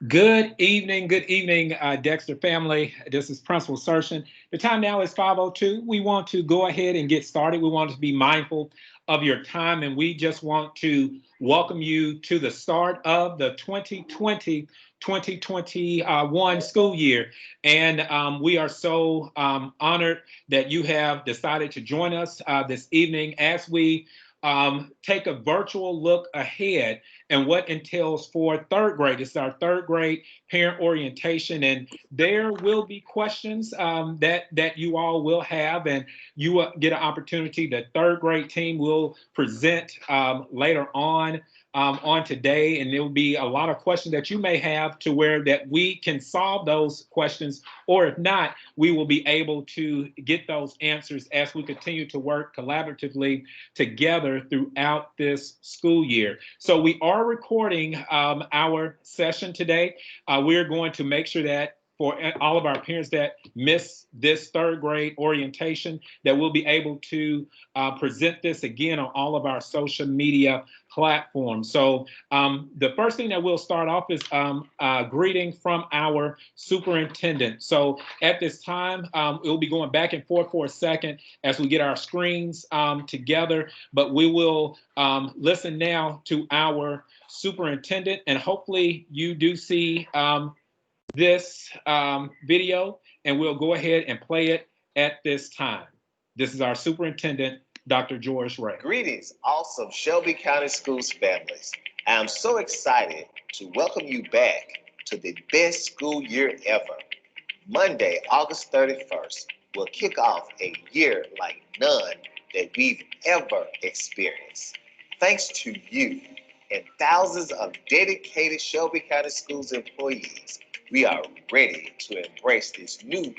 Good evening, Dexter family. This is Principal Sershin. The time now is 5:02. We want to go ahead and get started. We want to be mindful of your time, and we just want to welcome you to the start of the 2020-2021 school year. And we are so honored that you have decided to join us this evening as we take a virtual look ahead and what entails for third grade. It's our third grade parent orientation, and there will be questions that you all will have, and you will get an opportunity. The third grade team will present later on today, and there will be a lot of questions that you may have to where that we can solve those questions, or if not, we will be able to get those answers as we continue to work collaboratively together throughout this school year. So we are recording our session today. We're going to make sure that for all of our parents that miss this third grade orientation, that we'll be able to present this again on all of our social media platforms. So the first thing that we'll start off is a greeting from our superintendent. So at this time, we'll be going back and forth for a second as we get our screens together, but we will listen now to our superintendent, and hopefully you do see this video, and we'll go ahead and play it at this time. This is our superintendent, Dr. George Ray. Greetings, awesome Shelby County Schools families. I am so excited to welcome you back to the best school year ever. Monday, August 31st, will kick off a year like none that we've ever experienced. Thanks to you and thousands of dedicated Shelby County Schools employees, we are ready to embrace this new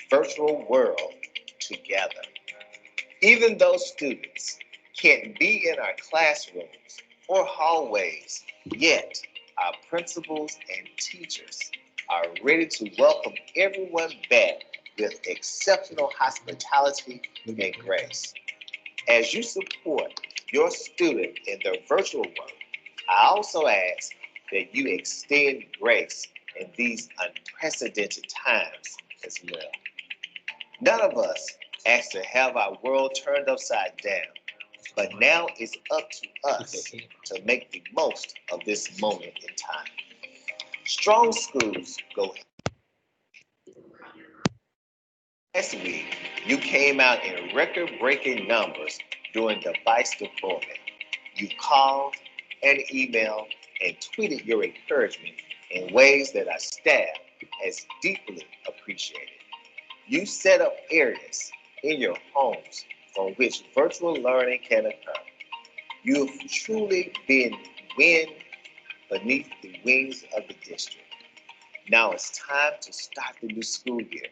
virtual world together. Even though students can't be in our classrooms or hallways, yet our principals and teachers are ready to welcome everyone back with exceptional hospitality and grace. As you support your student in their virtual work, I also ask that you extend grace in these unprecedented times as well. None of us asked to have our world turned upside down, but now it's up to us to make the most of this moment in time. Strong schools go. Last week, you came out in record-breaking numbers during device deployment. You called and emailed and tweeted your encouragement in ways that our staff has deeply appreciated. You set up areas in your homes from which virtual learning can occur. You have truly been wind beneath the wings of the district. Now it's time to start the new school year.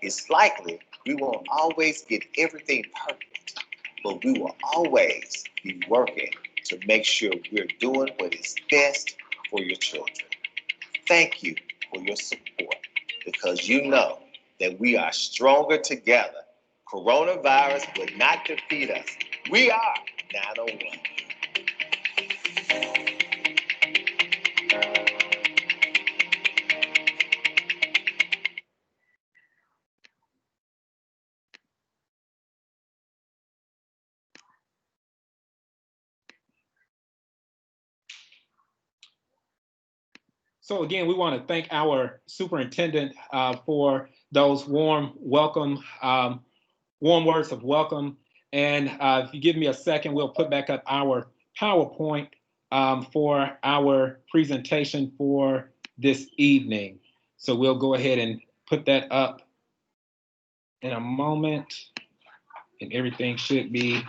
It's likely we won't always get everything perfect, but we will always be working to make sure we're doing what is best for your children. Thank you for your support, because you know that we are stronger together. Coronavirus will not defeat us. We are 901. So again, we want to thank our superintendent for those warm words of welcome. And if you give me a second, we'll put back up our PowerPoint for our presentation for this evening. So we'll go ahead and put that up in a moment, and everything should be.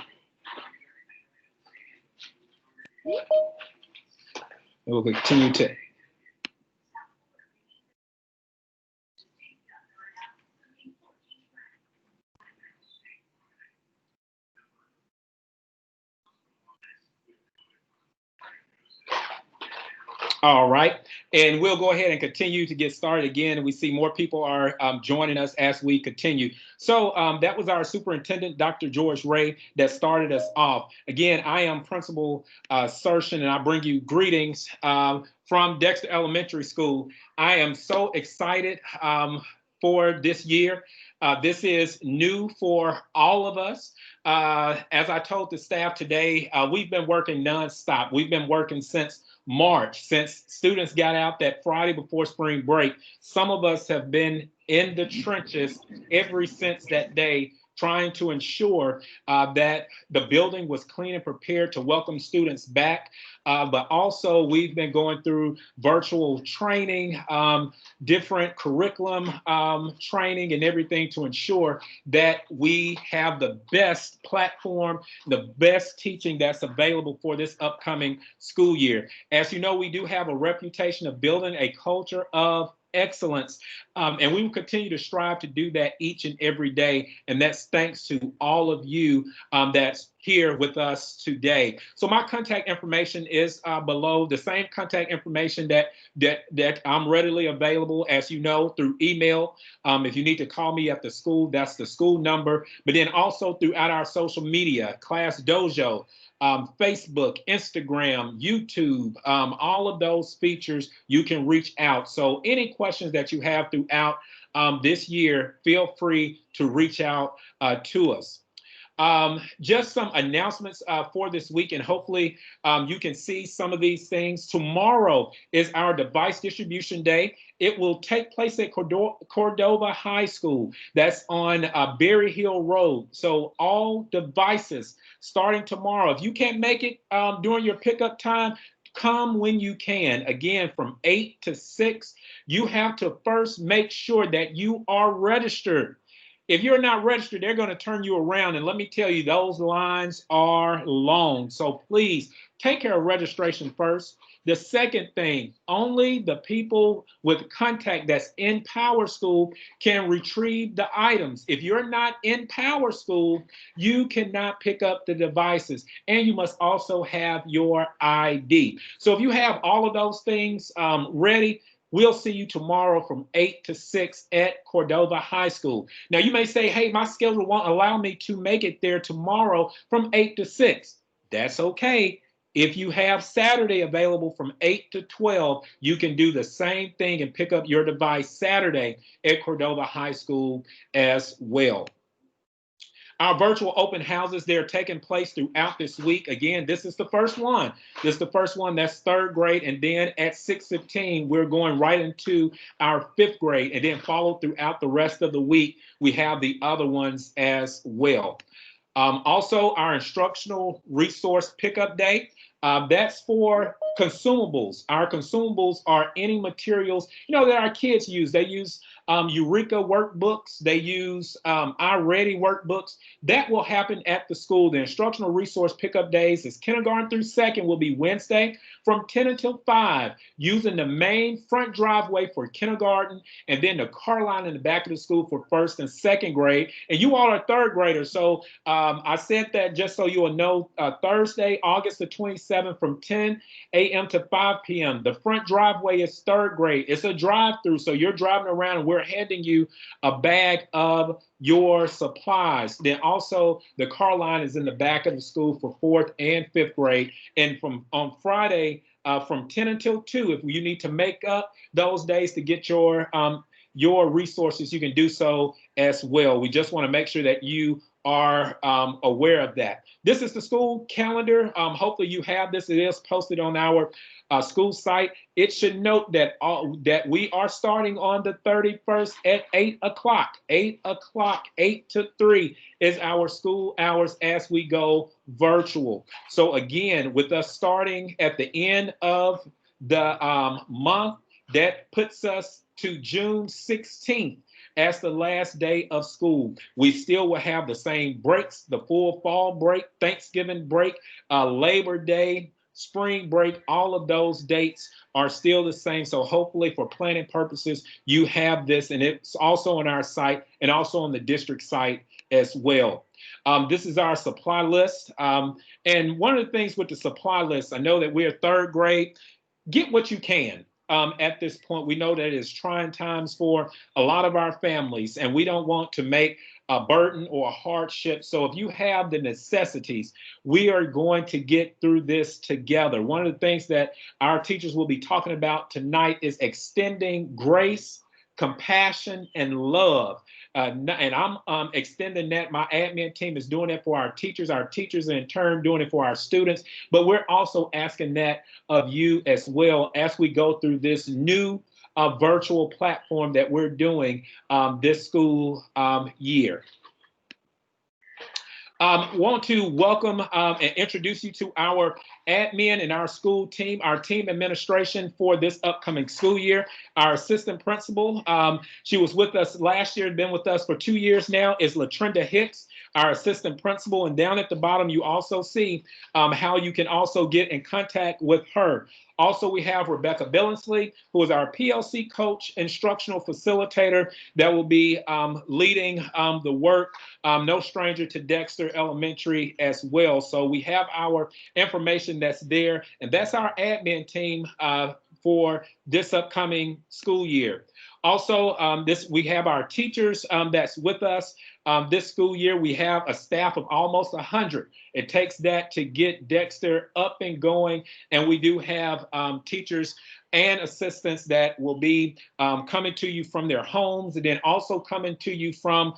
We'll continue to. All right, and we'll go ahead and continue to get started again. And we see more people are joining us as we continue. So that was our superintendent, Dr. George Ray, that started us off. Again, I am Principal Sershin, and I bring you greetings from Dexter Elementary School. I am so excited for this year. This is new for all of us. As I told the staff today, we've been working nonstop. We've been working since March, since students got out that Friday before spring break. Some of us have been in the trenches ever since that day, trying to ensure that the building was clean and prepared to welcome students back. But also we've been going through virtual training, different curriculum training and everything to ensure that we have the best platform, the best teaching that's available for this upcoming school year. As you know, we do have a reputation of building a culture of excellence, and we will continue to strive to do that each and every day, and that's thanks to all of you that's here with us today. So my contact information is below, the same contact information that I'm readily available, as you know, through email. If you need to call me at the school, that's the school number, but then also throughout our social media, Class Dojo, Facebook, Instagram, YouTube, all of those features, you can reach out. So any questions that you have throughout this year, feel free to reach out to us. Just some announcements for this week, and hopefully you can see some of these things. Tomorrow is our device distribution day. It will take place at Cordova High School. That's on Berry Hill Road. So all devices starting tomorrow. If you can't make it during your pickup time, come when you can. Again, from 8 to 6, you have to first make sure that you are registered. If you're not registered, they're going to turn you around. And let me tell you, those lines are long. So please take care of registration first. The second thing, only the people with contact that's in Power School can retrieve the items. If you're not in Power School, you cannot pick up the devices. And you must also have your ID. So if you have all of those things ready, we'll see you tomorrow from 8 to 6 at Cordova High School. Now, you may say, hey, my schedule won't allow me to make it there tomorrow from 8 to 6. That's okay. If you have Saturday available from 8 to 12, you can do the same thing and pick up your device Saturday at Cordova High School as well. Our virtual open houses, they're taking place throughout this week. Again, this is the first one. This is the first one, that's third grade. And then at 6:15, we're going right into our fifth grade. And then followed throughout the rest of the week, we have the other ones as well. Also, our instructional resource pickup day. That's for consumables. Our consumables are any materials, that our kids use. They use Eureka workbooks. They use iReady workbooks. That will happen at the school. The instructional resource pickup days is kindergarten through second will be Wednesday from 10 until 5, using the main front driveway for kindergarten and then the car line in the back of the school for first and second grade. And you all are third graders. So I said that just so you will know, Thursday, August the 27th from 10 a.m. to 5 p.m. The front driveway is third grade. It's a drive-through, so you're driving around and we're handing you a bag of your supplies. Then also the car line is in the back of the school for fourth and fifth grade. And on Friday, from 10 until 2, if you need to make up those days to get your resources, you can do so as well. We just want to make sure that you are aware of that. This is the school calendar. Hopefully you have this. It is posted on our school site. It should note that that we are starting on the 31st at 8 o'clock. 8 o'clock, 8 to 3 is our school hours as we go virtual. So again, with us starting at the end of the month, that puts us to June 16th as the last day of school. We still will have the same breaks, the full fall break, Thanksgiving break, Labor Day, spring break. All of those dates are still the same. So hopefully for planning purposes, you have this, and it's also on our site and also on the district site as well. This is our supply list. And one of the things with the supply list, I know that we're third grade, get what you can. At this point, we know that it's trying times for a lot of our families, and we don't want to make a burden or a hardship. So if you have the necessities, we are going to get through this together. One of the things that our teachers will be talking about tonight is extending grace, compassion, and love. And I'm extending that. My admin team is doing that for our teachers in turn doing it for our students. But we're also asking that of you as well as we go through this new virtual platform that we're doing this school year. Want to welcome and introduce you to our admin and our school team, our team administration for this upcoming school year. Our assistant principal, she was with us last year, been with us for 2 years now, is LaTrenda Hicks, our assistant principal. And down at the bottom, you also see how you can also get in contact with her. Also, we have Rebecca Billingsley, who is our PLC coach, instructional facilitator that will be leading the work, no stranger to Dexter Elementary as well. So we have our information that's there, and that's our admin team for this upcoming school year. Also, we have our teachers that's with us this school year. We have a staff of almost 100. It takes that to get Dexter up and going, and we do have teachers and assistants that will be coming to you from their homes, and then also coming to you from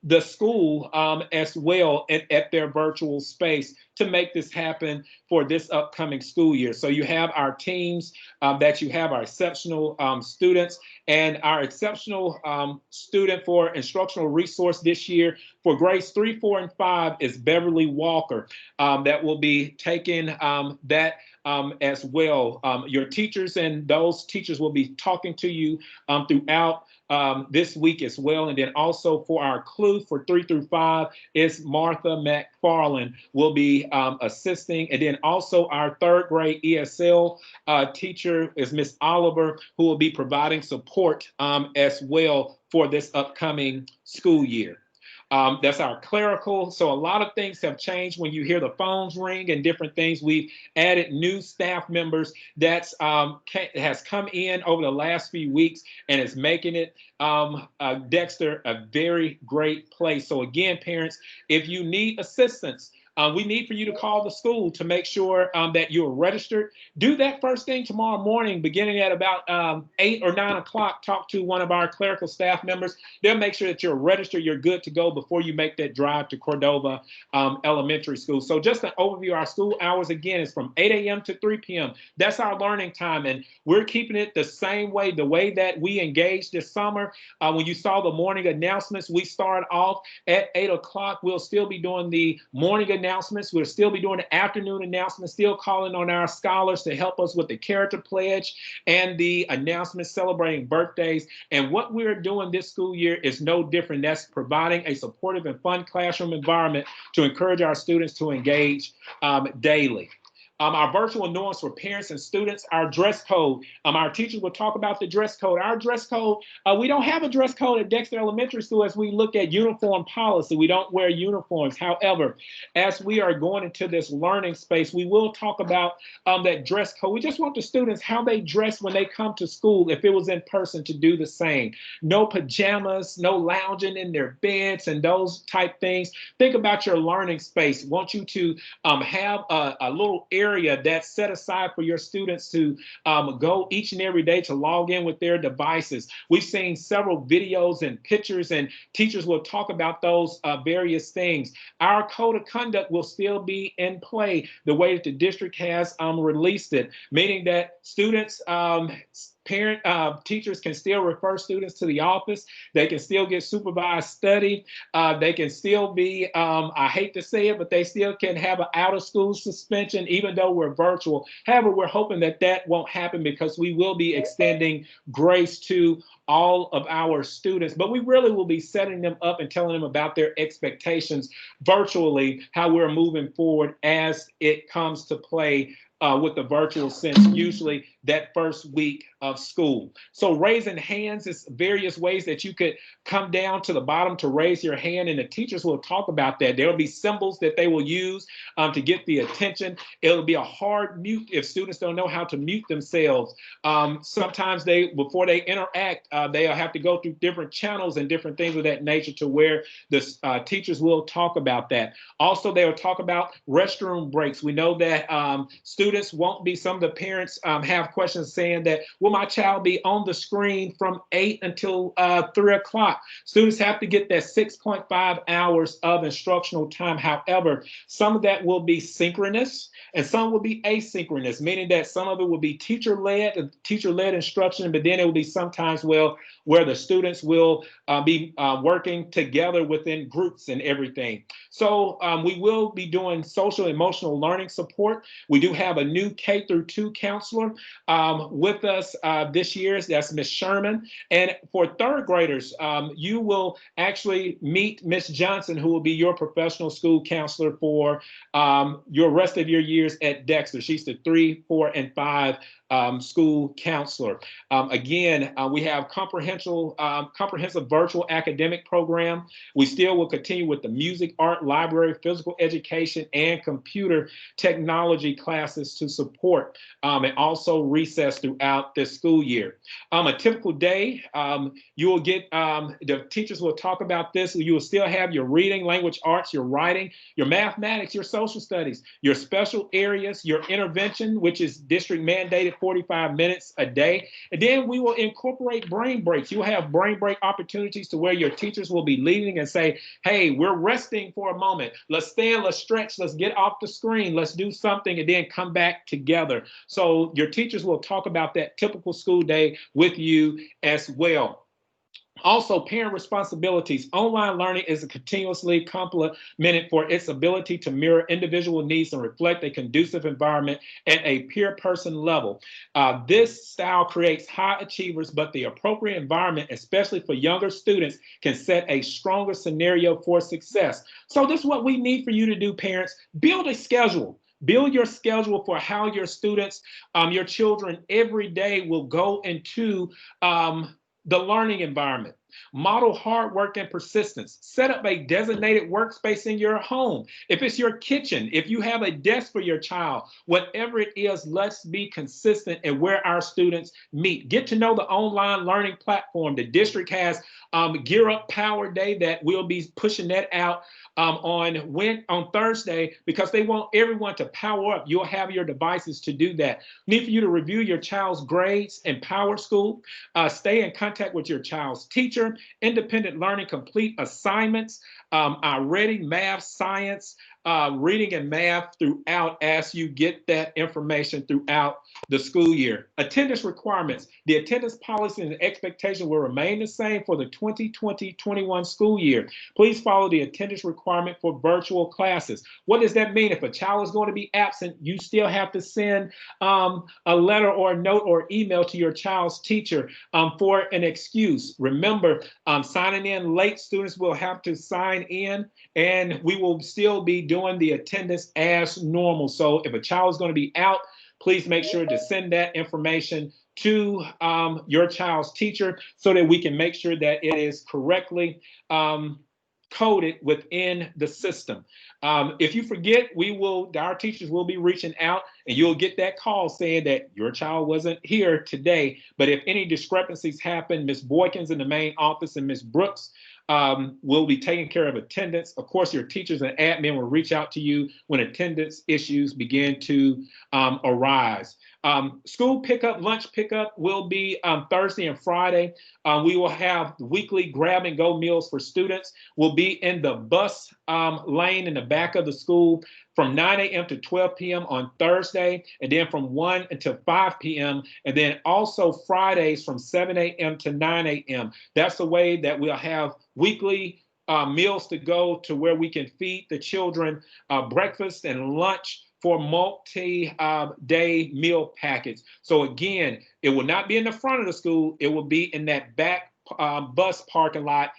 the school as well at their virtual space to make this happen for this upcoming school year. So you have our teams that you have, our exceptional students, and our exceptional student for instructional resource this year for grades 3, 4, and 5 is Beverly Walker that will be taking that as well. Your teachers and those teachers will be talking to you throughout this week as well. And then also for our clue for 3 through 5 is Martha McFarland will be assisting. And then also our third grade ESL teacher is Miss Oliver, who will be providing support as well for this upcoming school year. That's our clerical. So a lot of things have changed when you hear the phones ring and different things. We've added new staff members that has come in over the last few weeks and is making it Dexter a very great place. So again, parents, if you need assistance We need for you to call the school to make sure that you're registered. Do that first thing tomorrow morning, beginning at about 8 or 9 o'clock. Talk to one of our clerical staff members. They'll make sure that you're registered, you're good to go before you make that drive to Cordova Elementary School. So just an overview, our school hours again is from 8 a.m. to 3 p.m. That's our learning time, and we're keeping it the same way, the way that we engaged this summer. When you saw the morning announcements, we start off at 8 o'clock. We'll still be doing the morning announcements. We'll still be doing the afternoon announcements, still calling on our scholars to help us with the character pledge and the announcements celebrating birthdays. And what we're doing this school year is no different. That's providing a supportive and fun classroom environment to encourage our students to engage daily. Our virtual norms for parents and students, our dress code. Our teachers will talk about the dress code. Our dress code, we don't have a dress code at Dexter Elementary School as we look at uniform policy. We don't wear uniforms. However, as we are going into this learning space, we will talk about that dress code. We just want the students, how they dress when they come to school, if it was in person, to do the same. No pajamas, no lounging in their beds and those type things. Think about your learning space. Want you to have a little area that's set aside for your students to go each and every day to log in with their devices. We've seen several videos and pictures, and teachers will talk about those various things. Our code of conduct will still be in play the way that the district has released it, meaning that students, teachers can still refer students to the office. They can still get supervised study. They can still be, I hate to say it, but they still can have an out of school suspension, even though we're virtual. However, we're hoping that that won't happen because we will be extending grace to all of our students, but we really will be setting them up and telling them about their expectations virtually, how we're moving forward as it comes to play with the virtual sense, usually that first week of school. So raising hands is various ways that you could come down to the bottom to raise your hand, and the teachers will talk about that. There will be symbols that they will use to get the attention. It'll be a hard mute if students don't know how to mute themselves. Sometimes before they interact, they'll have to go through different channels and different things of that nature to where the teachers will talk about that. Also, they will talk about restroom breaks. We know that students won't be, some of the parents have questions saying that, will my child be on the screen from 8 until 3 o'clock? Students have to get that 6.5 hours of instructional time. However, some of that will be synchronous and some will be asynchronous, meaning that some of it will be teacher-led instruction, but then it will be sometimes where the students will be working together within groups and everything. So we will be doing social emotional learning support. We do have a new K through 2 counselor with us this year. That's Miss Sherman. And for third graders, you will actually meet Miss Johnson, who will be your professional school counselor for your rest of your years at Dexter. She's the 3, 4, and 5 school counselor. Again, we have comprehensive virtual academic program. We still will continue with the music, art, library, physical education, and computer technology classes to support and also recess throughout this school year. A typical day, you will get, the teachers will talk about this. You will still have your reading, language arts, your writing, your mathematics, your social studies, your special areas, your intervention, which is district mandated 45 minutes a day. And then we will incorporate brain breaks. You'll have brain break opportunities to where your teachers will be leading and say, hey, we're resting for a moment. Let's stand, let's stretch, let's get off the screen, let's do something, and then come back together. So your teachers will talk about that typical school day with you as well. Also, parent responsibilities. Online learning is continuously complemented for its ability to mirror individual needs and reflect a conducive environment at a peer person level. This style creates high achievers, but the appropriate environment, especially for younger students, can set a stronger scenario for success. So this is what we need for you to do, parents. Build a schedule. Build your schedule for how your students, your children every day will go into the learning environment. Model hard work and persistence. Set up a designated workspace in your home. If it's your kitchen, if you have a desk for your child, whatever it is, let's be consistent in where our students meet. Get to know the online learning platform. The district has Gear Up Power Day that we'll be pushing that out on Thursday, because they want everyone to power up. You'll have your devices to do that. Need for you to review your child's grades in Power School. Stay in contact with your child's teacher. Independent learning, complete assignments. Our reading, math, science, reading and math throughout as you get that information throughout the school year. Attendance requirements. The attendance policy and expectation will remain the same for the 2020-21 school year. Please follow the attendance requirement for virtual classes. What does that mean? If a child is going to be absent, you still have to send a letter or a note or email to your child's teacher for an excuse. Remember, signing in late, students will have to sign in, and we will still be doing the attendance as normal. So if a child is going to be out, please make sure to send that information to your child's teacher so that we can make sure that it is correctly coded within the system. If you forget, our teachers will be reaching out, and you'll get that call saying that your child wasn't here today. But if any discrepancies happen, Ms. Boykins in the main office and Ms. Brooks will be taking care of attendance. Of course, your teachers and admin will reach out to you when attendance issues begin to arise. School pickup, lunch pickup will be Thursday and Friday. We will have weekly grab and go meals for students. We'll be in the bus lane in the back of the school from 9 a.m. to 12 p.m. on Thursday, and then from 1 until 5 p.m. And then also Fridays from 7 a.m. to 9 a.m. That's the way that we'll have weekly meals to go to where we can feed the children breakfast and lunch for multi-day meal packets. So again, it will not be in the front of the school. It will be in that back bus parking lot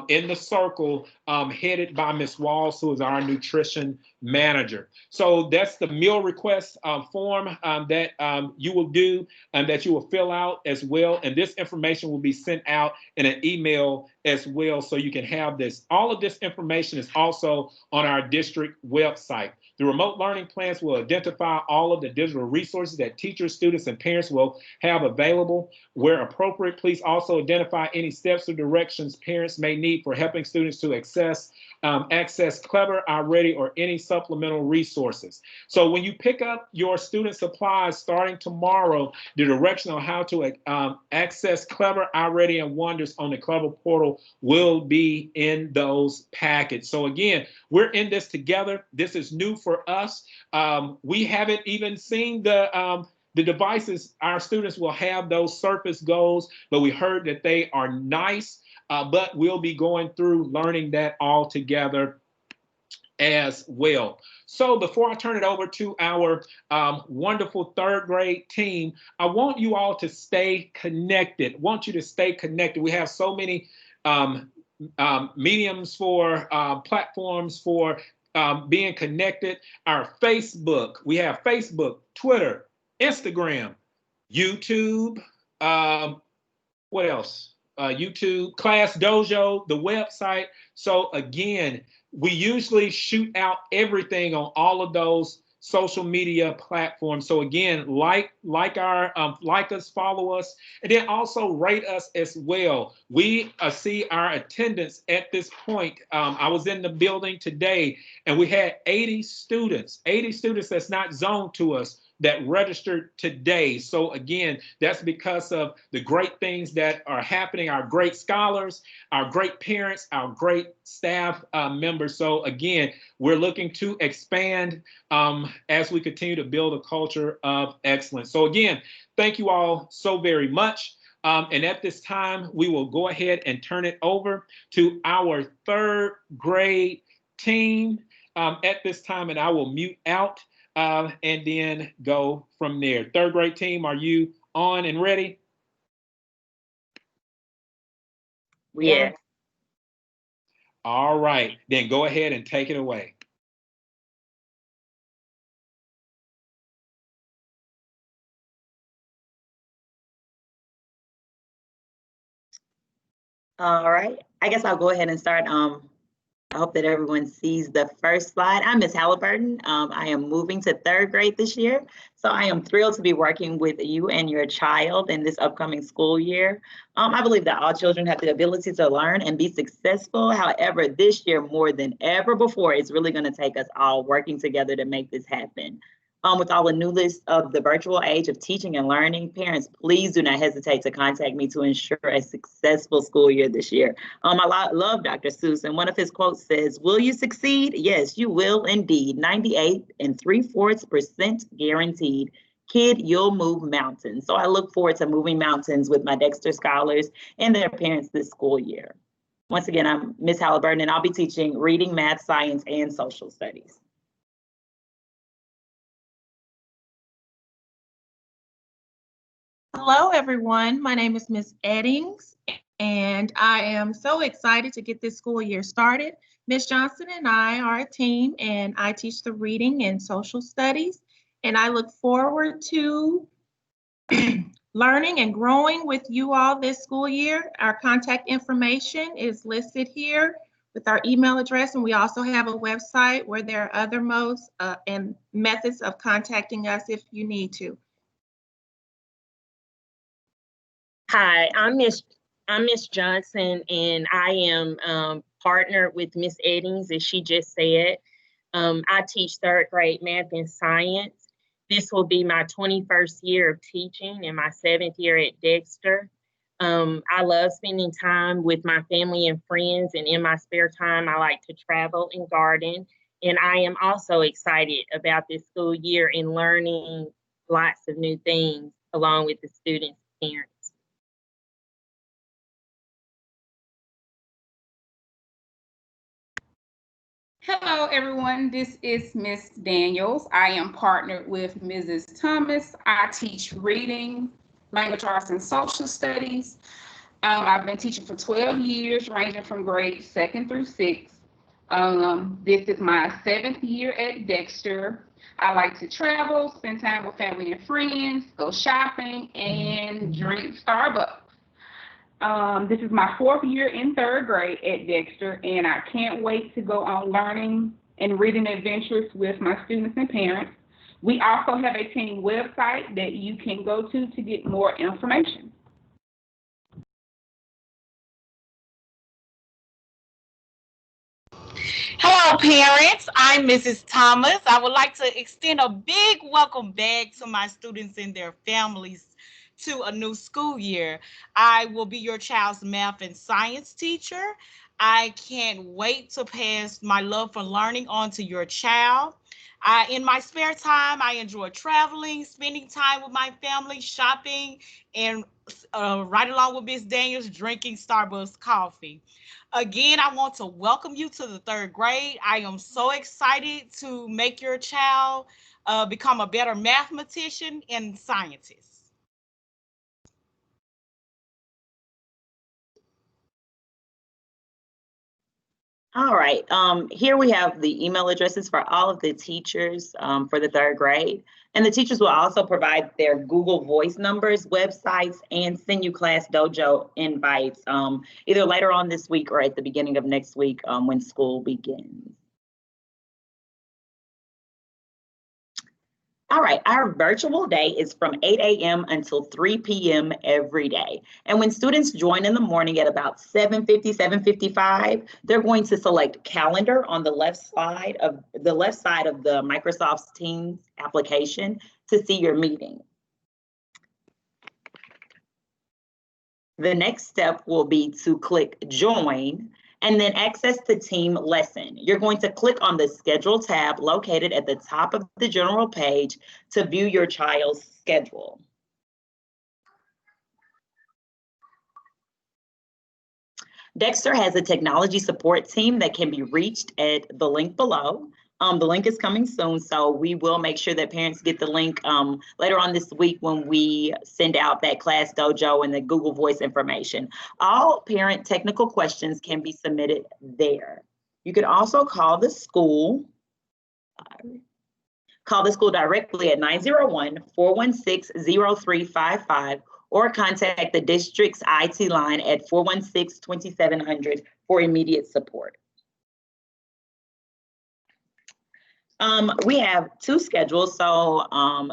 in the circle headed by Ms. Walls, who is our nutrition manager. So that's the meal request form that you will do and that you will fill out as well. And this information will be sent out in an email as well, so you can have this. All of this information is also on our district website. The remote learning plans will identify all of the digital resources that teachers, students, and parents will have available. Where appropriate, please also identify any steps or directions parents may need for helping students to access Clever, iReady, or any supplemental resources. So when you pick up your student supplies starting tomorrow, the direction on how to access Clever, iReady, and Wonders on the Clever portal will be in those packets. So again, we're in this together. This is new for us. We haven't even seen the devices. Our students will have those Surface Goes, but we heard that they are nice. But we'll be going through learning that all together as well. So before I turn it over to our wonderful third grade team, I want you all to stay connected. I want you to stay connected. We have so many mediums for platforms for being connected. Our Facebook, we have Facebook, Twitter, Instagram, YouTube, what else? YouTube, Class Dojo, the website. So again, we usually shoot out everything on all of those social media platforms. So again, like us, follow us, and then also rate us as well. We see our attendance at this point. I was in the building today, and we had 80 students that's not zoned to us that registered today. So again, that's because of the great things that are happening, our great scholars, our great parents, our great staff members. So again, we're looking to expand as we continue to build a culture of excellence. So again, thank you all so very much. And at this time, we will go ahead and turn it over to our third grade team at this time, and I will mute out and then go from there. Third grade team, are you on and ready? Yeah. All right, then go ahead and take it away. All right. I guess I'll go ahead and start. I hope that everyone sees the first slide. I'm Ms. Halliburton. I am moving to third grade this year. So I am thrilled to be working with you and your child in this upcoming school year. I believe that all children have the ability to learn and be successful. However, this year more than ever before, it's really going to take us all working together to make this happen. With all the new list of the virtual age of teaching and learning, parents, please do not hesitate to contact me to ensure a successful school year this year. I love Dr. Seuss, and one of his quotes says, "Will you succeed? Yes, you will indeed. 98.75% guaranteed. Kid, you'll move mountains." So I look forward to moving mountains with my Dexter scholars and their parents this school year. Once again, I'm Ms. Halliburton, and I'll be teaching reading, math, science, and social studies. Hello, everyone. My name is Ms. Eddings, and I am so excited to get this school year started. Ms. Johnson and I are a team, and I teach the reading and social studies, and I look forward to learning and growing with you all this school year. Our contact information is listed here with our email address, and we also have a website where there are other modes and methods of contacting us if you need to. Hi, I'm Miss Johnson, and I am partnered with Miss Eddings, as she just said. I teach third grade math and science. This will be my 21st year of teaching and my 7th year at Dexter. I love spending time with my family and friends, and in my spare time, I like to travel and garden. And I am also excited about this school year and learning lots of new things along with the students' parents. Hello, everyone. This is Miss Daniels. I am partnered with Mrs. Thomas. I teach reading, language arts, and social studies. I've been teaching for 12 years, ranging from grades 2nd through 6th. This is my 7th year at Dexter. I like to travel, spend time with family and friends, go shopping, and drink Starbucks. This is my 4th year in 3rd grade at Dexter, and I can't wait to go on learning and reading adventures with my students and parents. We also have a team website that you can go to get more information. Hello, parents. I'm Mrs. Thomas. I would like to extend a big welcome back to my students and their families to a new school year. I will be your child's math and science teacher. I can't wait to pass my love for learning on to your child. In my spare time, I enjoy traveling, spending time with my family, shopping, and right along with Miss Daniels, drinking Starbucks coffee. Again, I want to welcome you to the 3rd grade. I am so excited to make your child become a better mathematician and scientist. All right, here we have the email addresses for all of the teachers for the 3rd grade. And the teachers will also provide their Google Voice numbers, websites, and send you Class Dojo invites either later on this week or at the beginning of next week when school begins. All right, our virtual day is from 8 a.m. until 3 p.m. every day. And when students join in the morning at about 7:50, 7:55, they're going to select calendar on the left side of the Microsoft Teams application to see your meeting. The next step will be to click join and then access the team lesson. You're going to click on the schedule tab located at the top of the general page to view your child's schedule. Dexter has a technology support team that can be reached at the link below. The link is coming soon, so we will make sure that parents get the link later on this week when we send out that Class Dojo and the Google Voice information. All parent technical questions can be submitted there. You can also call the school directly at 901-416-0355 or contact the district's IT line at 416-2700 for immediate support. We have two schedules. So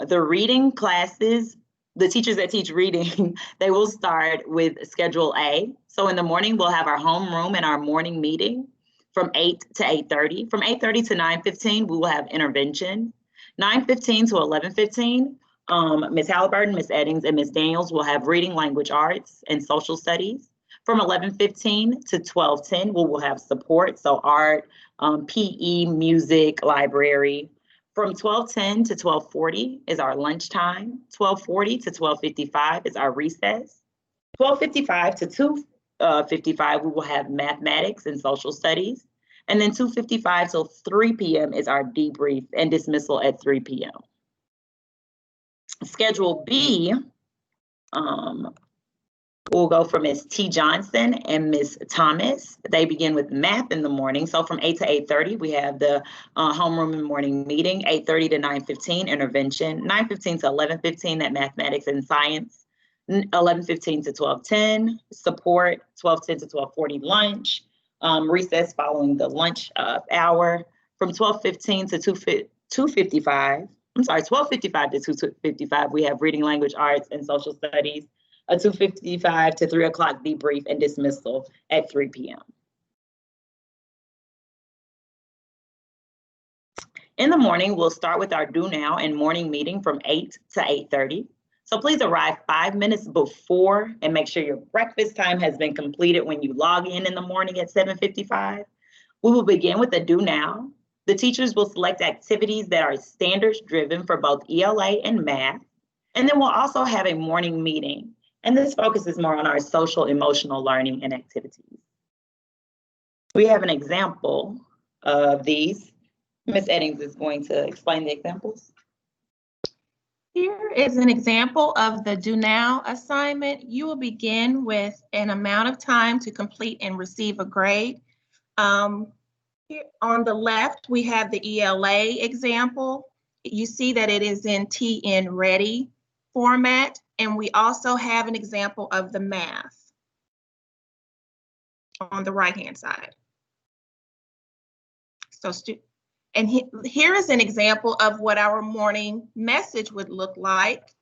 the reading classes, the teachers that teach reading, they will start with Schedule A. So in the morning, we'll have our homeroom and our morning meeting from 8 to 8:30. From 8:30 to 9:15, we will have intervention. 9:15 to 11:15, Ms. Halliburton, Ms. Eddings, and Ms. Daniels will have reading, language arts, and social studies. From 11:15 to 12:10, we will have support, so art, PE, music, library. From 12:10 to 12:40 is our lunchtime. 12:40 to 12:55 is our recess. 12:55 to 2:55, we will have mathematics and social studies. And then 2:55 till 3 p.m. is our debrief and dismissal at 3 p.m. Schedule B, we'll go for Ms. T. Johnson and Ms. Thomas. They begin with math in the morning. So from 8 to 8:30, we have the homeroom and morning meeting. 8:30 to 9:15, intervention. 9:15 to 11:15, that mathematics and science. 11:15 to 12:10, support. 12:10 to 12:40, lunch. Recess following the lunch hour. From 12:15 to 2:55, I'm sorry, 12:55 to 2:55, we have reading, language arts, and social studies. A 2:55 to 3 o'clock debrief and dismissal at 3 p.m. In the morning, we'll start with our Do Now and morning meeting from 8 to 8:30. So please arrive 5 minutes before and make sure your breakfast time has been completed when you log in the morning at 7:55. We will begin with the Do Now. The teachers will select activities that are standards driven for both ELA and math. And then we'll also have a morning meeting. And this focuses more on our social emotional learning and activities. We have an example of these. Ms. Eddings is going to explain the examples. Here is an example of the Do Now assignment. You will begin with an amount of time to complete and receive a grade. Here on the left, we have the ELA example. You see that it is in TN Ready format, and we also have an example of the math on the right-hand side. So, here is an example of what our morning message would look like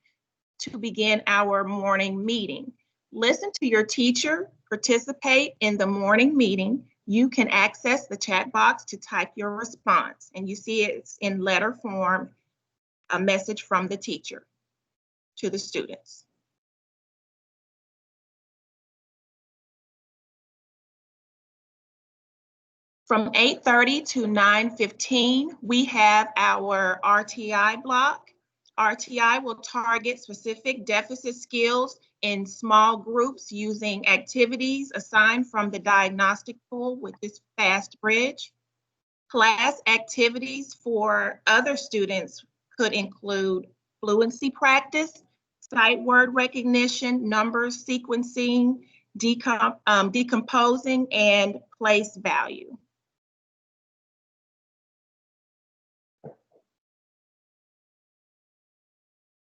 to begin our morning meeting. Listen to your teacher, participate in the morning meeting. You can access the chat box to type your response, and you see it's in letter form, a message from the teacher to the students. From 8:30 to 9:15, we have our RTI block. RTI will target specific deficit skills in small groups using activities assigned from the diagnostic pool with this FAST bridge. Class activities for other students could include fluency practice, sight word recognition, numbers sequencing, decomposing, and place value.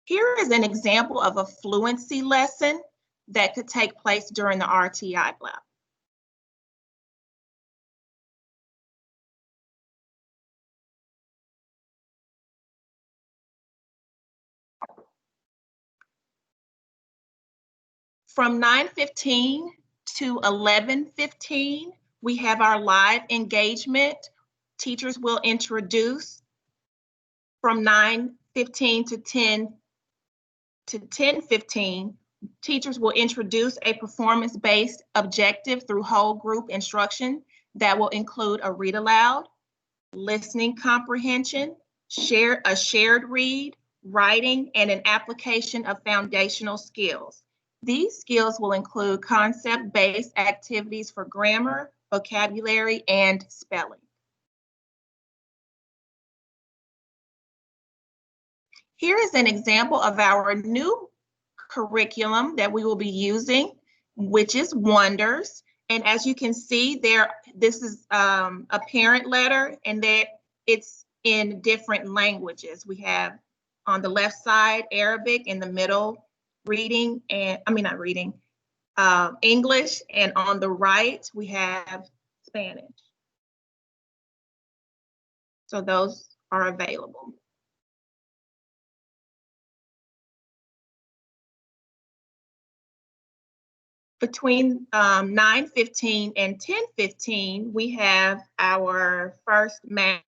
Here is an example of a fluency lesson that could take place during the RTI block. From 9:15 to 11:15, we have our live engagement. Teachers will introduce from 9:15 to 10:15, teachers will introduce a performance-based objective through whole group instruction that will include a read aloud, listening comprehension, a shared read, writing, and an application of foundational skills. These skills will include concept-based activities for grammar, vocabulary, and spelling. Here is an example of our new curriculum that we will be using, which is Wonders. And as you can see there, this is a parent letter, and that it's in different languages. We have on the left side, Arabic, in the middle, reading, and not reading, English, and on the right, we have Spanish. So those are available. Between 9:15 and 10:15, we have our first math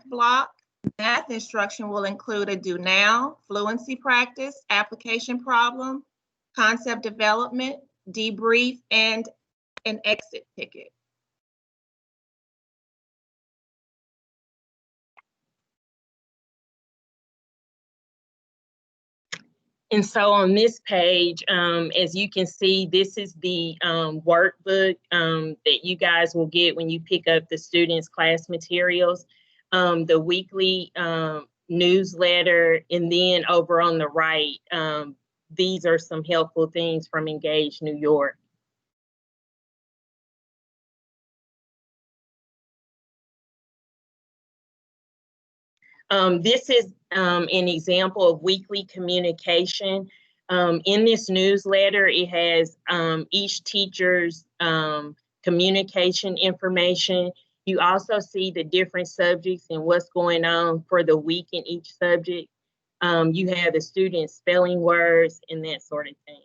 block. Math instruction will include a do now, fluency practice, application problem, concept development, debrief, and an exit ticket. And so on this page, as you can see, this is the workbook that you guys will get when you pick up the students' class materials, the weekly newsletter, and then over on the right, these are some helpful things from Engage New York. This is an example of weekly communication. In this newsletter, it has each teacher's communication information. You also see the different subjects and what's going on for the week in each subject. You have the students spelling words and that sort of thing.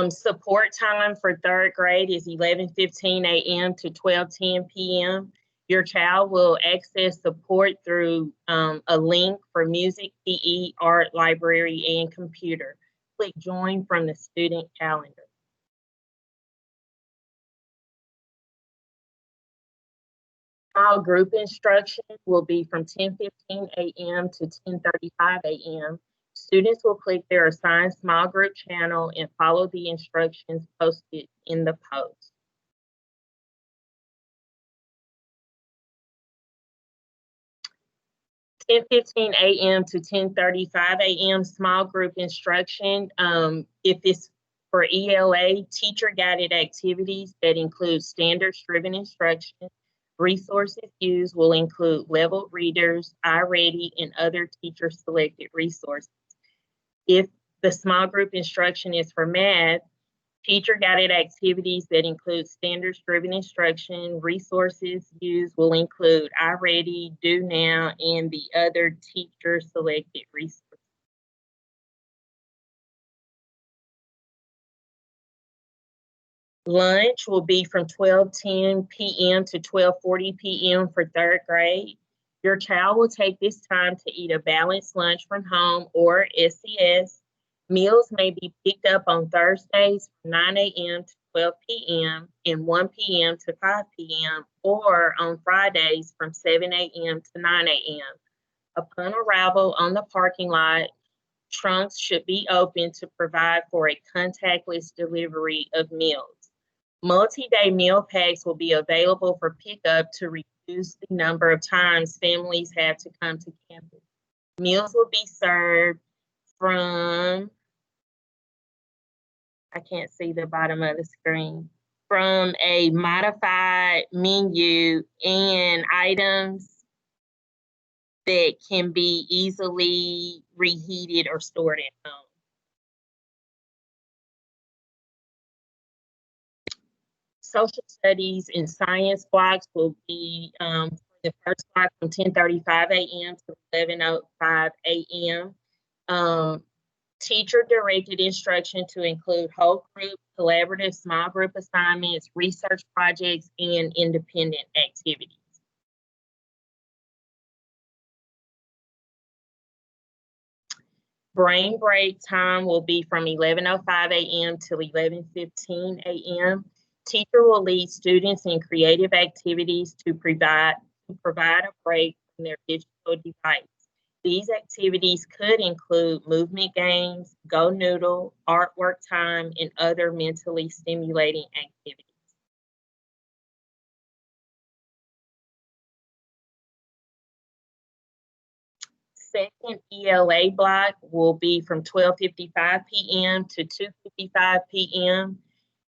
Support time for third grade is 11:15 a.m. to 12:10 p.m. Your child will access support through a link for music, PE, art, library, and computer. Click join from the student calendar. Small group instruction will be from 10:15 a.m. to 10:35 a.m. Students will click their assigned small group channel and follow the instructions posted in the post. Ten 10:15 a.m. to 10:35 a.m. small group instruction. If it's for ELA, teacher-guided activities that include standards-driven instruction. Resources used will include level readers, iReady, and other teacher-selected resources. If the small group instruction is for math, teacher-guided activities that include standards-driven instruction, resources used will include iReady, Do Now, and the other teacher-selected resources. Lunch will be from 12:10 p.m. to 12:40 p.m. for third grade. Your child will take this time to eat a balanced lunch from home or SES. Meals may be picked up on Thursdays from 9 a.m. to 12 p.m. and 1 p.m. to 5 p.m. or on Fridays from 7 a.m. to 9 a.m. Upon arrival on the parking lot, trunks should be open to provide for a contactless delivery of meals. Multi-day meal packs will be available for pickup to reduce the number of times families have to come to campus. Meals will be served from, I can't see the bottom of the screen, from a modified menu and items that can be easily reheated or stored at home. Social studies and science blocks will be the first block from 10:35 a.m. to 11:05 a.m. Teacher-directed instruction to include whole group, collaborative small group assignments, research projects, and independent activities. Brain break time will be from 11:05 a.m. to 11:15 a.m. Teacher will lead students in creative activities to provide a break from their digital device. These activities could include movement games, Go Noodle, artwork time, and other mentally stimulating activities. Second ELA block will be from 12:55 p.m. to 2:55 p.m.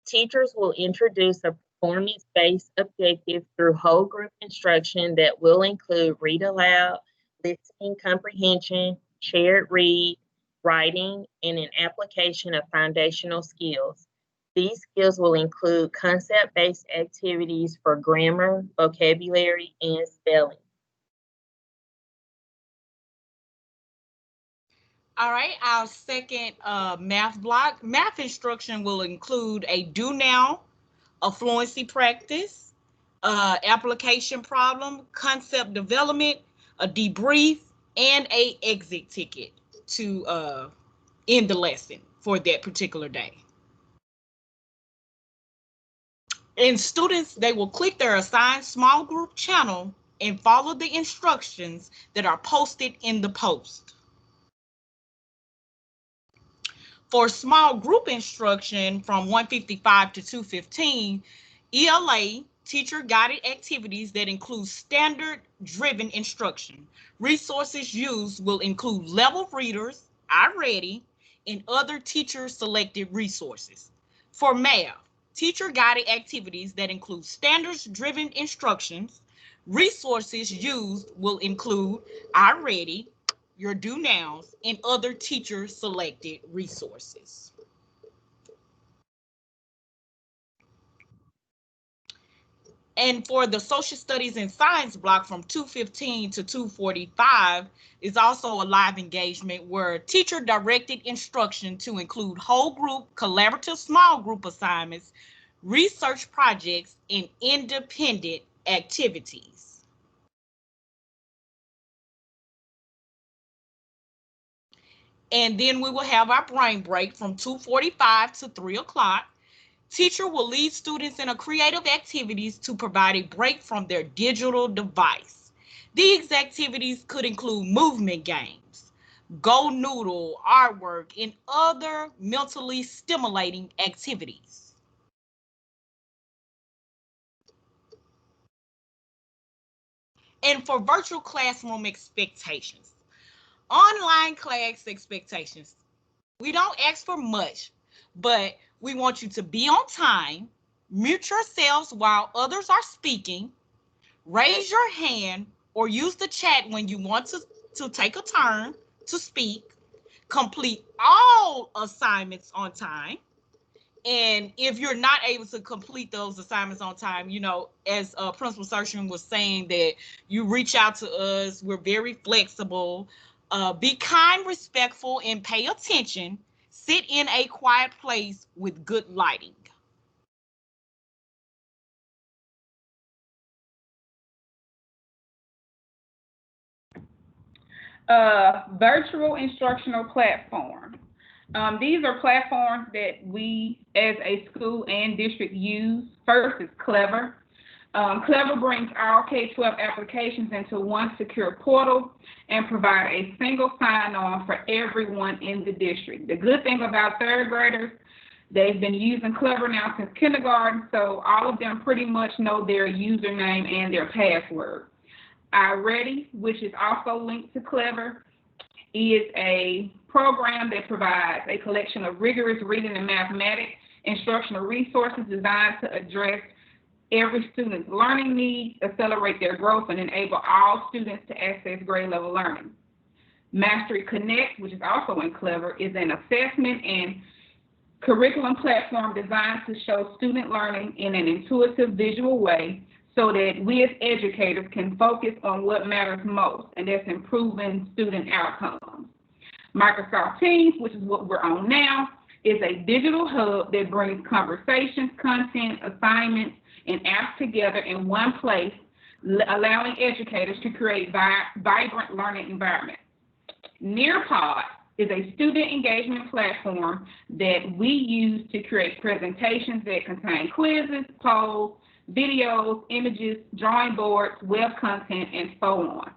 Teachers will introduce a performance-based objective through whole group instruction that will include read aloud, listening comprehension, shared read, writing, and an application of foundational skills. These skills will include concept-based activities for grammar, vocabulary, and spelling. All right, our second math block. Math instruction will include a do now, a fluency practice, application problem, concept development, a debrief, and a exit ticket to end the lesson for that particular day. And students, they will click their assigned small group channel and follow the instructions that are posted in the post. For small group instruction from 155 to 215, ELA, teacher guided activities that include standard driven instruction. Resources used will include level readers, iReady, and other teacher selected resources. For math, teacher guided activities that include standards driven instructions. Resources used will include iReady, your do nows, and other teacher selected resources. And for the social studies and science block from 215 to 245 is also a live engagement where teacher directed instruction to include whole group, collaborative small group assignments, research projects, and independent activities. And then we will have our brain break from 2:45 to 3 o'clock. Teacher will lead students in a creative activities to provide a break from their digital device. These activities could include movement games, go noodle, artwork, and other mentally stimulating activities. And for virtual classroom expectations, online class expectations, we don't ask for much, but we want you to be on time, mute yourselves while others are speaking, raise your hand or use the chat when you want to take a turn to speak, complete all assignments on time. And if you're not able to complete those assignments on time, you know, as Principal Sershin was saying, that you reach out to us. We're very flexible. Be kind, respectful, and pay attention. Sit in a quiet place with good lighting. Virtual instructional platform. These are platforms that we as a school and district use. First is Clever. Clever brings all K-12 applications into one secure portal and provide a single sign-on for everyone in the district. The good thing about third graders, they've been using Clever now since kindergarten, so all of them pretty much know their username and their password. iReady, which is also linked to Clever, is a program that provides a collection of rigorous reading and mathematics instructional resources designed to address every student's learning needs, accelerate their growth, and enable all students to access grade level learning. Mastery Connect, which is also in Clever, is an assessment and curriculum platform designed to show student learning in an intuitive visual way so that we as educators can focus on what matters most, and that's improving student outcomes. Microsoft Teams, which is what we're on now, is a digital hub that brings conversations, content, assignments, and apps together in one place, allowing educators to create vibrant learning environments. Nearpod is a student engagement platform that we use to create presentations that contain quizzes, polls, videos, images, drawing boards, web content, and so on.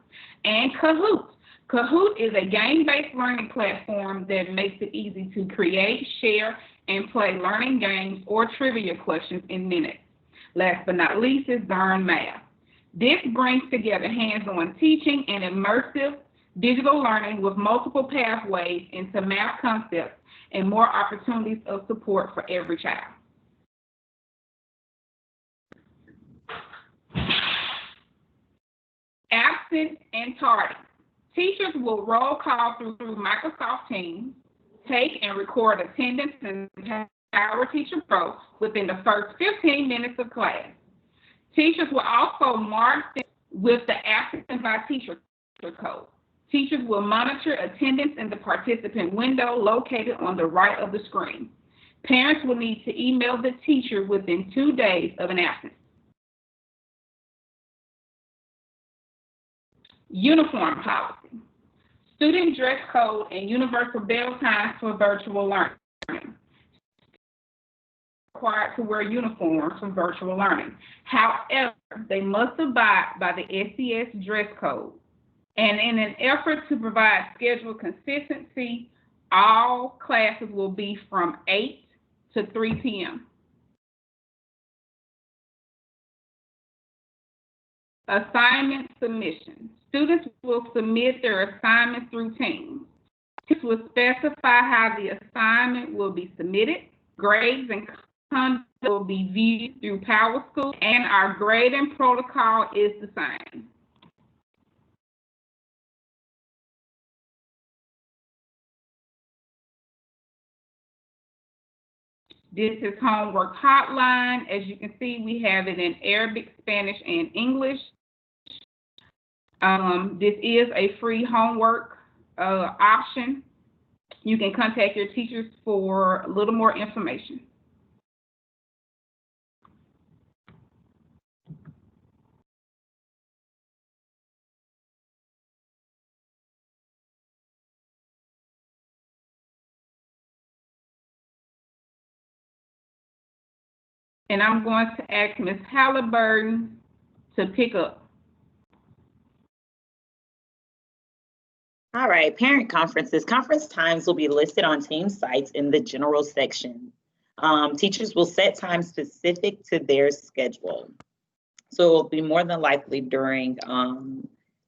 And Kahoot. Kahoot is a game-based learning platform that makes it easy to create, share, and play learning games or trivia questions in minutes. Last but not least is Learn Math. This brings together hands-on teaching and immersive digital learning with multiple pathways into math concepts and more opportunities of support for every child. Absent and tardy. Teachers will roll call through Microsoft Teams, take and record attendance and our teacher pro within the first 15 minutes of class. Teachers will also mark with the absence by teacher code. Teachers will monitor attendance in the participant window located on the right of the screen. Parents will need to email the teacher within 2 days of an absence. Uniform policy. Student dress code and universal bell times for virtual learning. Required to wear uniforms for virtual learning. However, they must abide by the SES dress code. And in an effort to provide schedule consistency, all classes will be from 8 to 3 p.m. Assignment submission. Students will submit their assignments through Teams. This will specify how the assignment will be submitted. Grades and content will be viewed through PowerSchool, and our grading protocol is the same. This is Homework Hotline. As you can see, we have it in Arabic, Spanish, and English. This is a free homework option. You can contact your teachers for a little more information. And I'm going to ask Ms. Halliburton to pick up. All right, parent conferences. Conference times will be listed on team sites in the general section. Teachers will set times specific to their schedule. So it will be more than likely during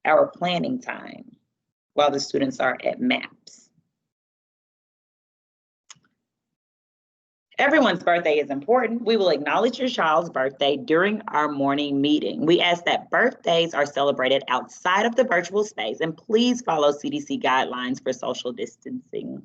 our planning time while the students are at MAPS. Everyone's birthday is important. We will acknowledge your child's birthday during our morning meeting. We ask that birthdays are celebrated outside of the virtual space, and please follow CDC guidelines for social distancing.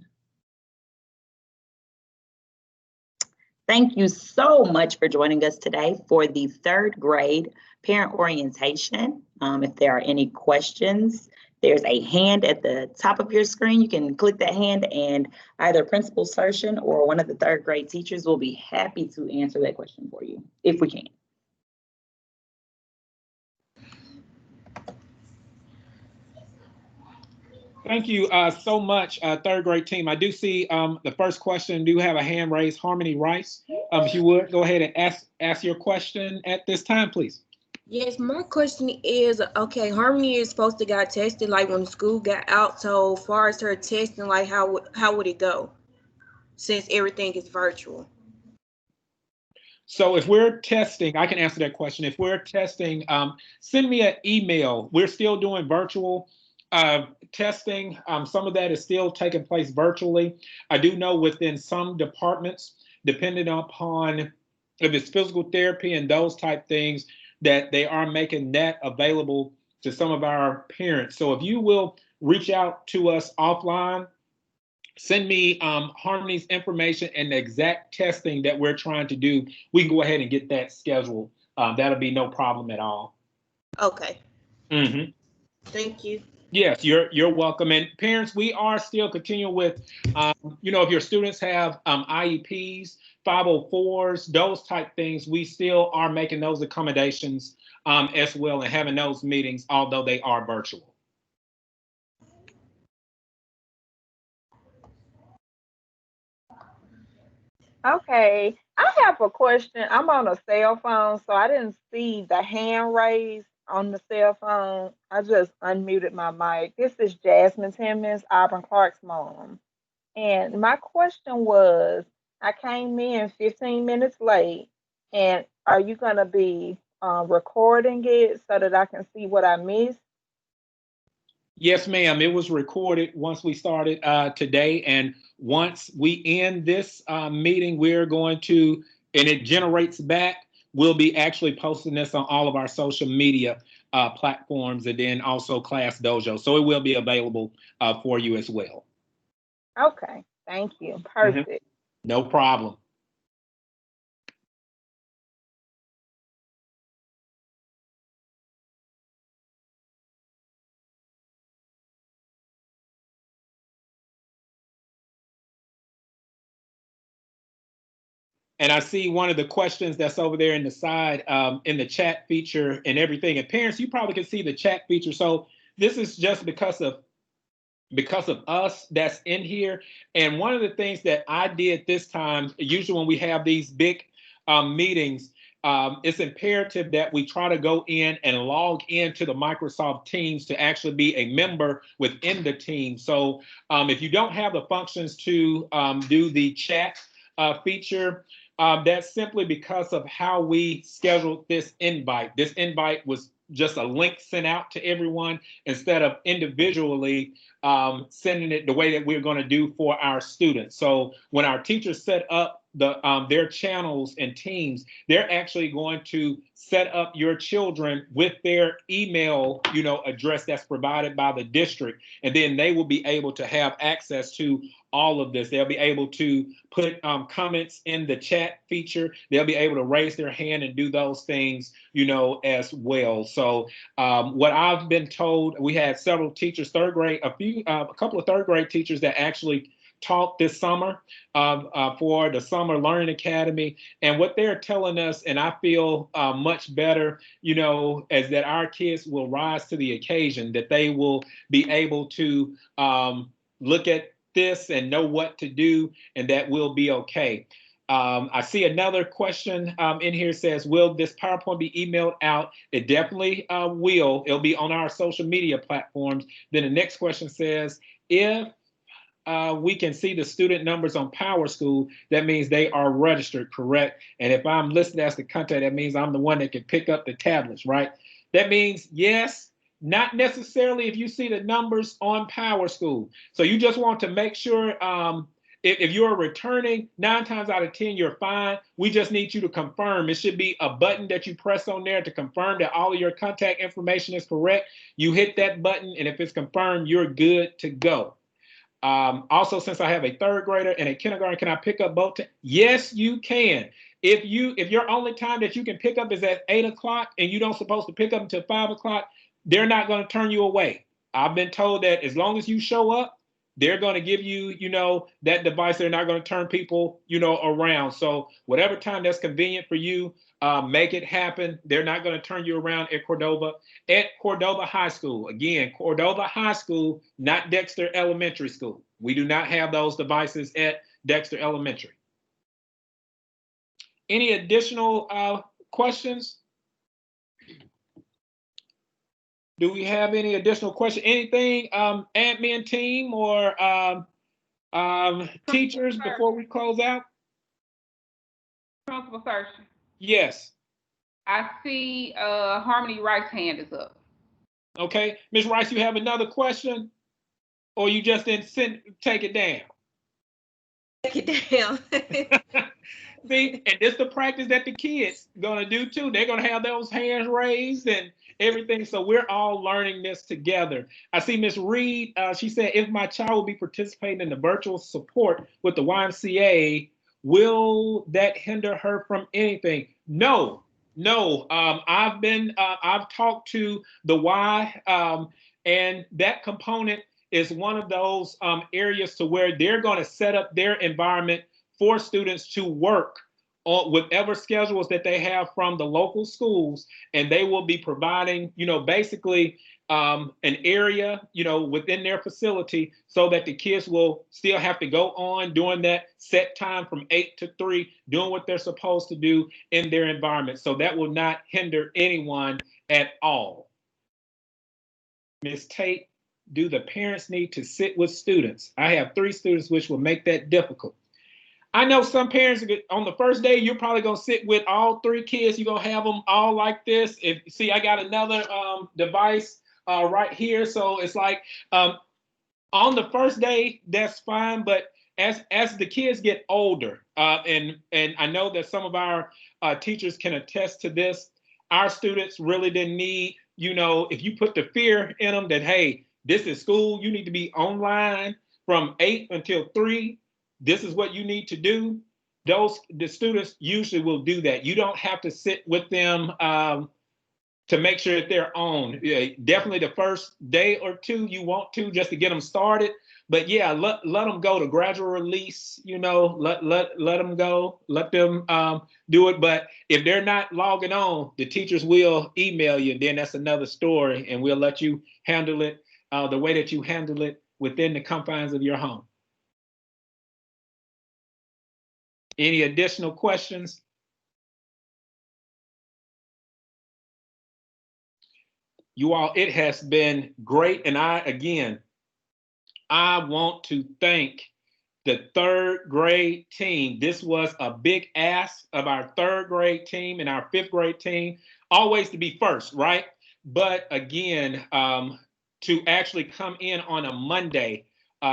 Thank you so much for joining us today for the third grade parent orientation. If there are any questions, there's a hand at the top of your screen. You can click that hand and either Principal Sershin or one of the third grade teachers will be happy to answer that question for you, if we can. Thank you so much, third grade team. I do see the first question, do have a hand raised, Harmony Rice. If you would, go ahead and ask your question at this time, please. Yes, my question is, okay, Harmony is supposed to got tested like when school got out. So far as her testing, like how would it go since everything is virtual? So if we're testing, I can answer that question. If we're testing, send me an email. We're still doing virtual testing. Some of that is still taking place virtually. I do know within some departments, depending upon if it's physical therapy and those type things, that they are making that available to some of our parents. So if you will reach out to us offline, send me Harmony's information and the exact testing that we're trying to do. We can go ahead and get that scheduled. That'll be no problem at all. Okay. Mm-hmm. Thank you. Yes, you're welcome. And parents, we are still continuing with, if your students have IEPs, 504s, those type things, we still are making those accommodations as well and having those meetings, although they are virtual. Okay, I have a question. I'm on a cell phone, so I didn't see the hand raised on the cell phone. I just unmuted my mic. This is Jasmine Timmons, Auburn Clark's mom. And my question was, I came in 15 minutes late, and are you going to be recording it so that I can see what I missed? Yes, ma'am. It was recorded once we started today. And once we end this meeting, we're going to, and it generates back, we'll be actually posting this on all of our social media platforms, and then also Class Dojo. So it will be available for you as well. Okay, thank you. Mhm. Perfect. No problem. And I see one of the questions that's over there in the side, in the chat feature and everything. And parents, you probably can see the chat feature. So this is just because of us that's in here. And one of the things that I did this time, usually when we have these big meetings, it's imperative that we try to go in and log into the Microsoft Teams to actually be a member within the team. So if you don't have the functions to do the chat feature, that's simply because of how we scheduled this invite. This invite was just a link sent out to everyone instead of individually sending it the way that we're going to do for our students. So when our teachers set up their channels and teams, they're actually going to set up your children with their email, address that's provided by the district, and then they will be able to have access to all of this. They'll be able to put comments in the chat feature. They'll be able to raise their hand and do those things, as well. So what I've been told, we had several teachers, third grade, a couple of third grade teachers that actually taught this summer for the Summer Learning Academy. And what they're telling us, and I feel much better, is that our kids will rise to the occasion, that they will be able to look at this and know what to do, and that will be okay. I see another question in here says, will this PowerPoint be emailed out? It definitely will. It'll be on our social media platforms. Then the next question says, if we can see the student numbers on PowerSchool, that means they are registered, correct? And if I'm listed as the contact, that means I'm the one that can pick up the tablets, right? That means yes, not necessarily if you see the numbers on PowerSchool. So you just want to make sure if you're returning, 9 times out of 10, you're fine. We just need you to confirm. It should be a button that you press on there to confirm that all of your contact information is correct. You hit that button, and if it's confirmed, you're good to go. Also, since I have a third grader and a kindergarten, can I pick up both? Yes, you can. If your only time that you can pick up is at 8 o'clock and you don't supposed to pick up until 5 o'clock, they're not going to turn you away. I've been told that as long as you show up, they're going to give you, that device. They're not going to turn people, around. So whatever time that's convenient for you, make it happen. They're not going to turn you around at Cordova. At Cordova High School. Again, Cordova High School, not Dexter Elementary School. We do not have those devices at Dexter Elementary. Any additional questions? Do we have any additional questions? Anything, admin team or teachers before we close out? Principal Searching. Yes. I see Harmony Rice's hand is up. Okay. Ms. Rice, you have another question? Or you just didn't take it down? Take it down. See, and this is the practice that the kids gonna do too. They're gonna have those hands raised and everything. So we're all learning this together. I see Miss Reed. She said, if my child will be participating in the virtual support with the YMCA, will that hinder her from anything? No. I've talked to the Y, and that component is one of those areas to where they're going to set up their environment for students to work on whatever schedules that they have from the local schools, and they will be providing, basically an area, within their facility so that the kids will still have to go on during that set time from 8 to 3, doing what they're supposed to do in their environment. So that will not hinder anyone at all. Ms. Tate, do the parents need to sit with students? I have 3 students, which will make that difficult. I know some parents on the first day, you're probably gonna sit with all 3 kids. You're gonna have them all like this. See, I got another device right here. So it's like on the first day, that's fine. But as the kids get older, and I know that some of our teachers can attest to this. Our students really didn't need, if you put the fear in them that, hey, this is school, you need to be online from 8 until 3. This is what you need to do. The students usually will do that. You don't have to sit with them to make sure that they're on. Yeah, definitely the first day or two you want to, just to get them started. But yeah, let them go to gradual release, let them go, let them do it. But if they're not logging on, the teachers will email you, and then that's another story, and we'll let you handle it the way that you handle it within the confines of your home. Any additional questions? You all, it has been great. And I want to thank the third grade team. This was a big ask of our third grade team and our fifth grade team, always to be first, right? But again, to actually come in on a Monday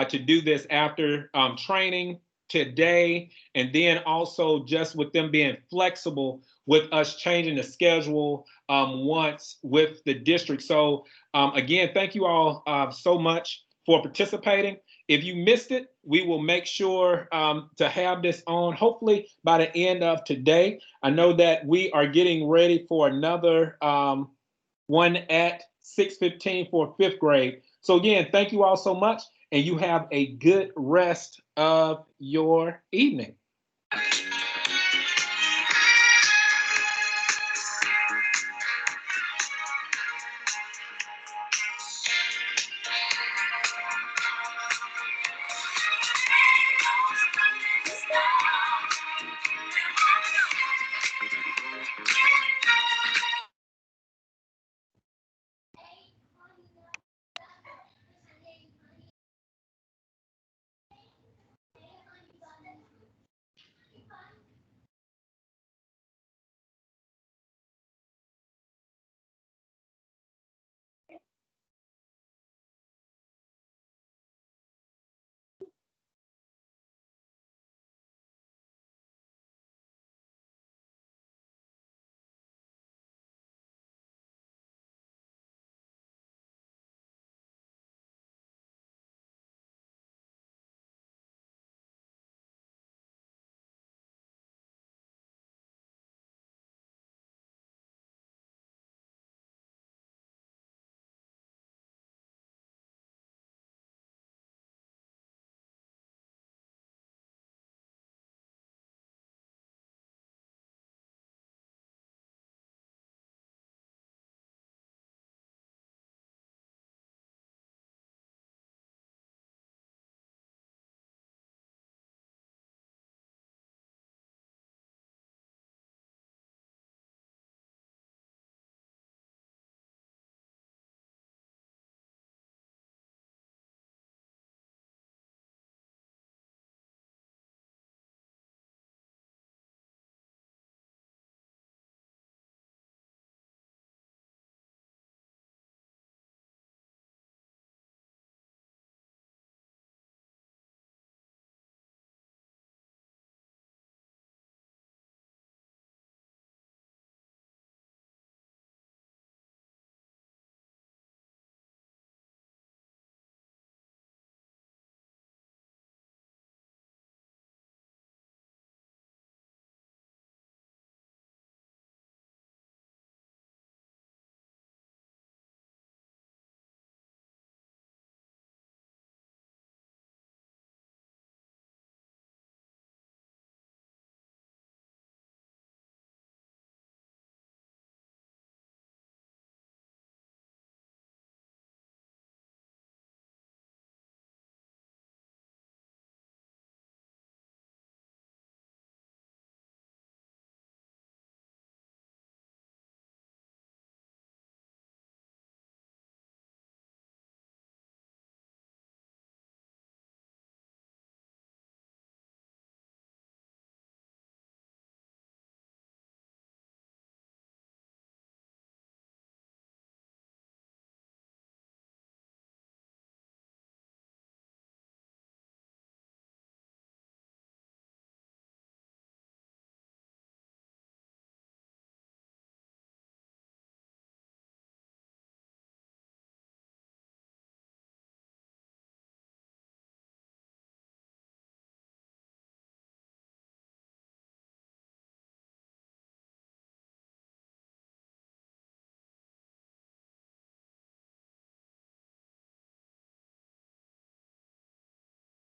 to do this after training today, and then also just with them being flexible with us changing the schedule once with the district. So again, thank you all so much for participating. If you missed it, we will make sure to have this on hopefully by the end of today. I know that we are getting ready for another one at 6:15 for fifth grade. So again, thank you all so much, and you have a good rest of your evening.